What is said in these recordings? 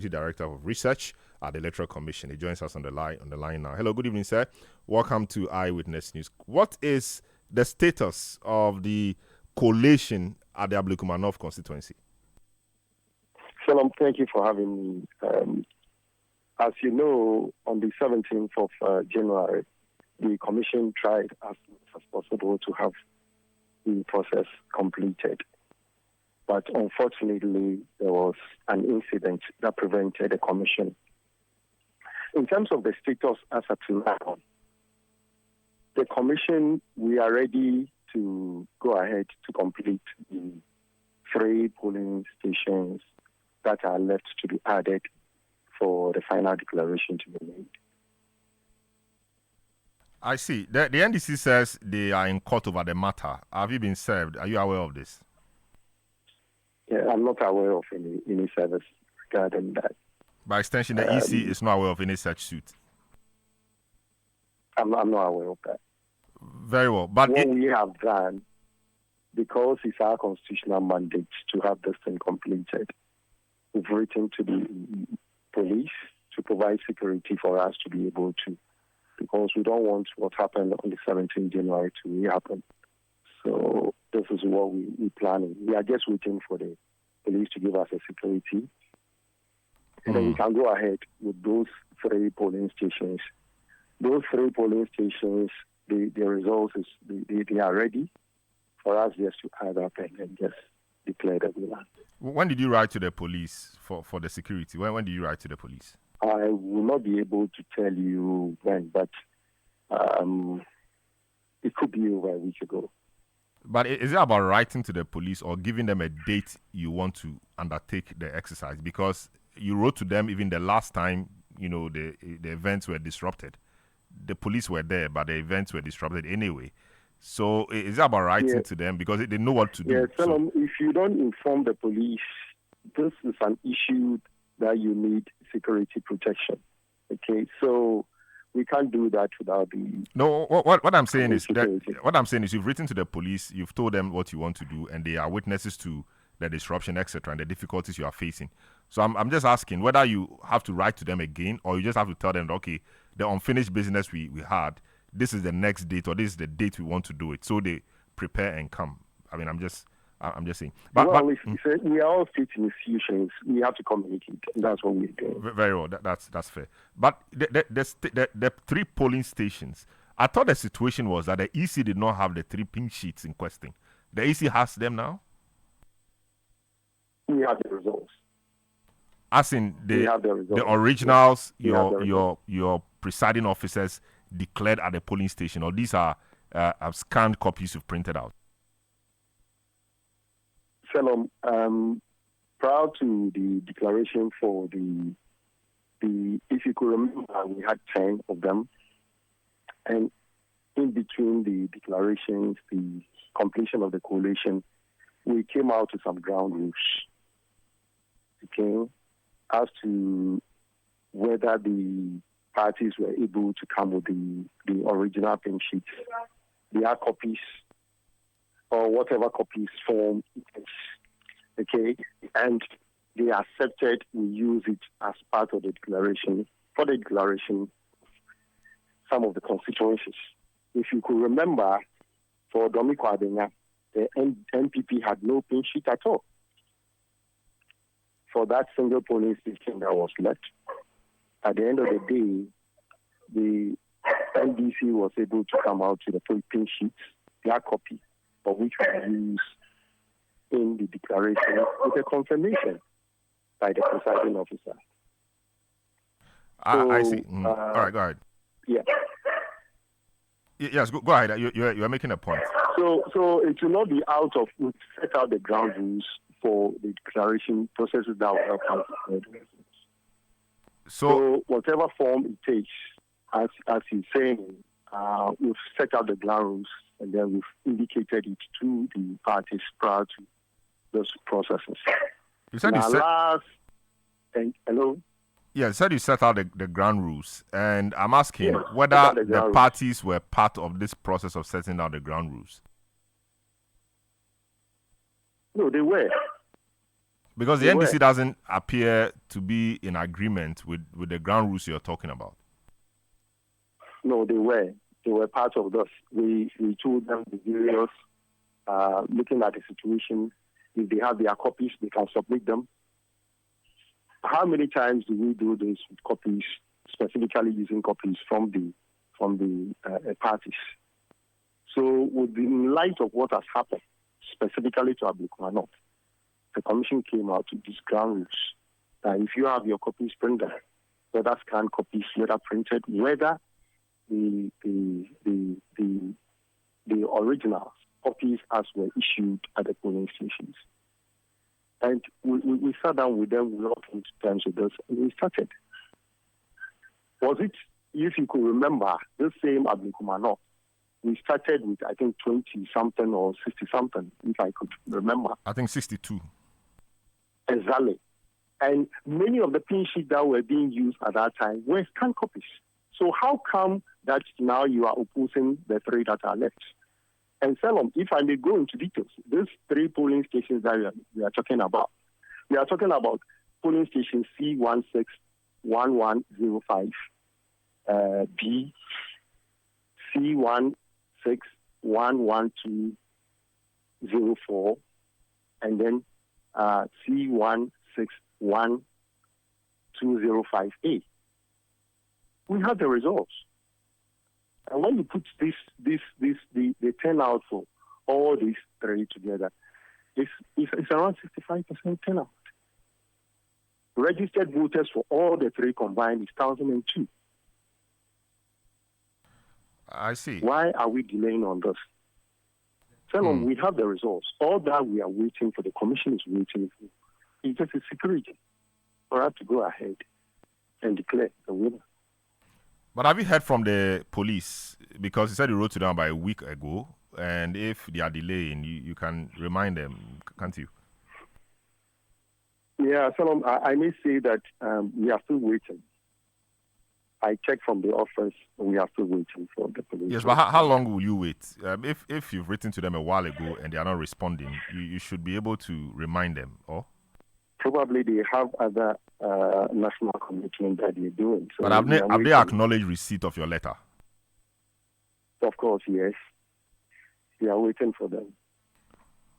Director of Research at the Electoral Commission. He joins us on the line now. Hello, good evening, sir. Welcome to Eyewitness News. What is the status of the collation at the Ablekuma North constituency? Shalom, thank you for having me. As you know, on the 17th of January, the Commission tried as much as possible to have the process completed. But unfortunately, there was an incident that prevented the Commission. In terms of the status as of now, the Commission, we are ready to go ahead to complete the 3 polling stations that are left to be added for the final declaration to be made. I see. The NDC says they are in court over the matter. Have you been served? Are you aware of this? Yeah, I'm not aware of any service regarding that. By extension, the EC is not aware of any such suit. I'm not aware of that. Very well. But what we have done, because it's our constitutional mandate to have this thing completed, we've written to the police to provide security for us to be able to, because we don't want what happened on the 17th January to rehappen. So this is what we're planning. We are just waiting for the police to give us a security. And then we can go ahead with those 3 polling stations. Those 3 polling stations, the results, they are ready for us just to add up and just declare that we won. When did you write to the police for the security? When did you write to the police? I will not be able to tell you when, but it could be over a week ago. But is it about writing to the police or giving them a date you want to undertake the exercise? Because you wrote to them even the last time, the events were disrupted. The police were there, but the events were disrupted anyway. So is it about writing to them because they know what to do? Yes, if you don't inform the police, this is an issue that you need security protection. Okay, so we can't do that without the. No, what I'm saying is you've written to the police, you've told them what you want to do, and they are witnesses to the disruption, etc., and the difficulties you are facing. So I'm just asking whether you have to write to them again, or you just have to tell them, okay, the unfinished business we had, this is the next date, or this is the date we want to do it, so they prepare and come. I mean, I'm just saying. But we are all state institutions. We have to communicate. That's what we're doing. Very well. That's fair. But the 3 polling stations, I thought the situation was that the EC did not have the 3 pink sheets in question. The EC has them now? We have the results. As in the originals, your presiding officers declared at the polling station, or these are scanned copies you've printed out? Shalom, prior to the declaration for the if you could remember, we had 10 of them, and in between the declarations, the completion of the collation, we came out with some ground rules. Okay, as to whether the parties were able to come with the original pink sheets, their copies, or whatever copies form, okay, and they accepted, we use it as part of the declaration, for the declaration, some of the constituencies. If you could remember, for Domi Kwadenya, the NPP had no pink sheet at all for that single polling station that was left. At the end of the day, the NDC was able to come out with the pink sheets, their copy, for which we use in the declaration with a confirmation by the presiding officer. I see. All right, go ahead. Yeah. Yes, go ahead. You're making a point. So it will not be out of, we set out the ground rules for the declaration processes that will help us. So whatever form it takes, as he's saying, we've set out the ground rules and then we've indicated it to the parties prior to those processes. You said hello? Yeah, you said you set out the ground rules, and I'm asking whether the parties were part of this process of setting out the ground rules. No, they were. Because the They NDC were. doesn't appear to be in agreement with the ground rules you're talking about. No, they were. They were part of this. We told them the various, looking at the situation, if they have their copies, they can submit them. How many times do we do this with copies, specifically using copies from the parties? So, in light of what has happened, specifically to Ablekuma North, the commission came out with these ground rules that if you have your copies printed, whether scanned copies, whether printed, whether the original copies as were issued at the polling stations. And we sat down with them, we all came to terms with this, and we started. Was it, if you could remember, the same Ablekuma North? We started with, I think, 20-something or 60-something, if I could remember. I think 62. Exactly. And many of the pin sheets that were being used at that time were scanned copies. So how come that now you are opposing the three that are left? And Salom, if I may go into details, these three polling stations that we are talking about, we are talking about polling station C161105, B, C16111204, and then C161205A. We have the results. And when you put the turnout for all these three together, it's around 65% turnout. Registered voters for all the three combined is 1,002. I see. Why are we delaying on this? Salom, we have the results. All that we are waiting for, the commission is waiting for, is just a security for us to go ahead and declare the winner. But have you heard from the police? Because you said you wrote to them about a week ago, and if they are delaying, you can remind them, can't you? Yeah, Salom, I may say that we are still waiting. I checked from the office, we are still waiting for the police. Yes, but how long will you wait? If you've written to them a while ago and they are not responding, you should be able to remind them, or? Probably they have other national commitments that they're doing. So but have they acknowledged receipt of your letter? Of course, yes. We are waiting for them.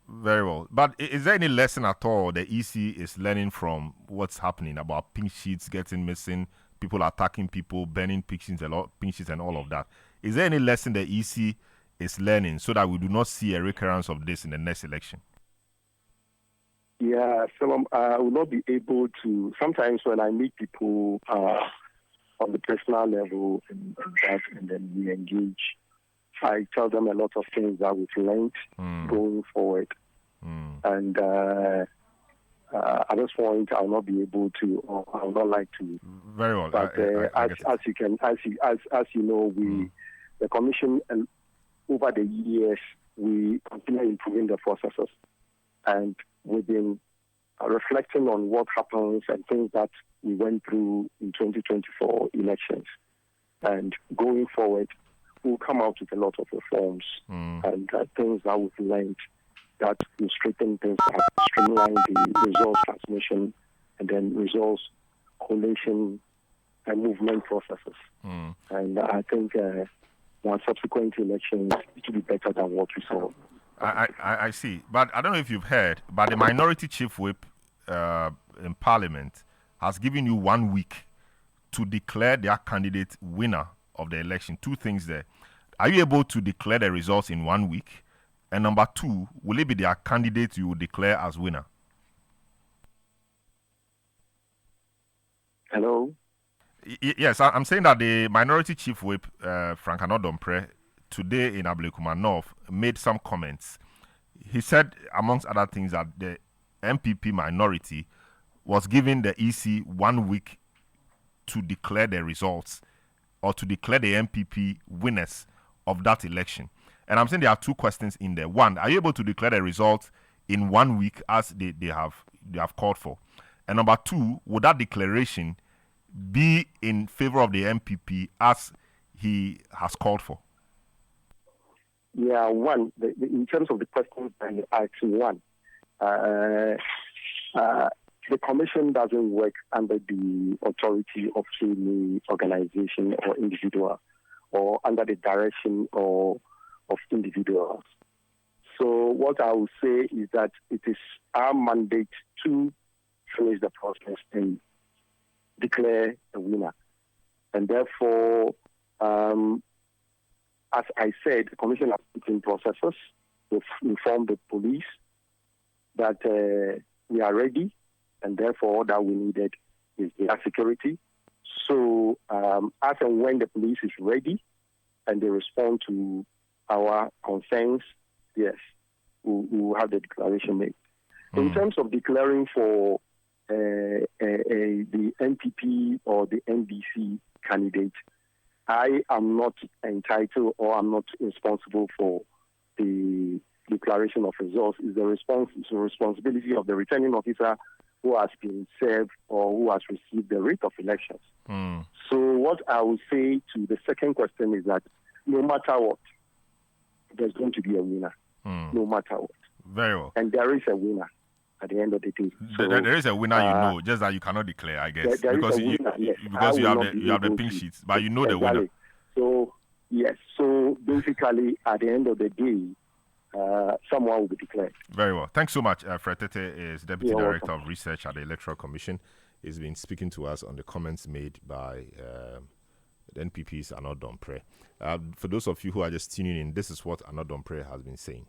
Very well. But is there any lesson at all the EC is learning from what's happening about pink sheets getting missing, people attacking people, burning pink sheets and all of that? Is there any lesson the EC is learning so that we do not see a recurrence of this in the next election? Yeah, so I will not be able to. Sometimes when I meet people on the personal level and then we engage, I tell them a lot of things that we've learned going forward. And at this point, I'll not be able to, or I'll not like to. Very well. But as you know, the commission, and over the years, we continue improving the processes. And we've been reflecting on what happens and things that we went through in 2024 elections. And going forward, we'll come out with a lot of reforms and things that we've learned that will straighten things up, streamline the results transmission, and then results collation and movement processes. And I think one subsequent elections, it will be better than what we saw. I see. But I don't know if you've heard, but the minority chief whip in Parliament has given you 1 week to declare their candidate winner of the election. Two things there. Are you able to declare the results in 1 week? And number two, will it be their candidate you will declare as winner? Hello? Yes, I'm saying that the minority chief whip, Frank Anodompre, today in Ablekuma North, made some comments. He said, amongst other things, that the MPP minority was giving the EC 1 week to declare the results or to declare the MPP winners of that election. And I'm saying there are two questions in there. One, are you able to declare the results in 1 week as they have called for? And number two, would that declaration be in favor of the MPP as he has called for? Yeah, in terms of the questions that you asked, one, the commission doesn't work under the authority of any organization or individual or under the direction of individuals. So what I will say is that it is our mandate to finish the process and declare a winner. And therefore, as I said, the commission has put in processes to inform the police that we are ready, and therefore all that we needed is their security. So as and when the police is ready and they respond to our concerns, yes, we will have the declaration made. In terms of declaring for the NPP or the NDC candidate, I am not entitled or I'm not responsible for the declaration of results. It's the responsibility of the returning officer who has been served or who has received the writ of elections. So what I will say to the second question is that no matter what, there's going to be a winner. No matter what. Very well. And there is a winner at the end of the day. So, there is a winner, just that you cannot declare, I guess. Because you have the pink sheets, but you know the winner. So, yes. So, basically, at the end of the day, someone will be declared. Very well. Thanks so much. Fred Tetteh is Deputy Director welcome. of Research at the Electoral Commission. He's been speaking to us on the comments made by the NPP's Arnaud Dompré. For those of you who are just tuning in, this is what Arnaud Dompré has been saying.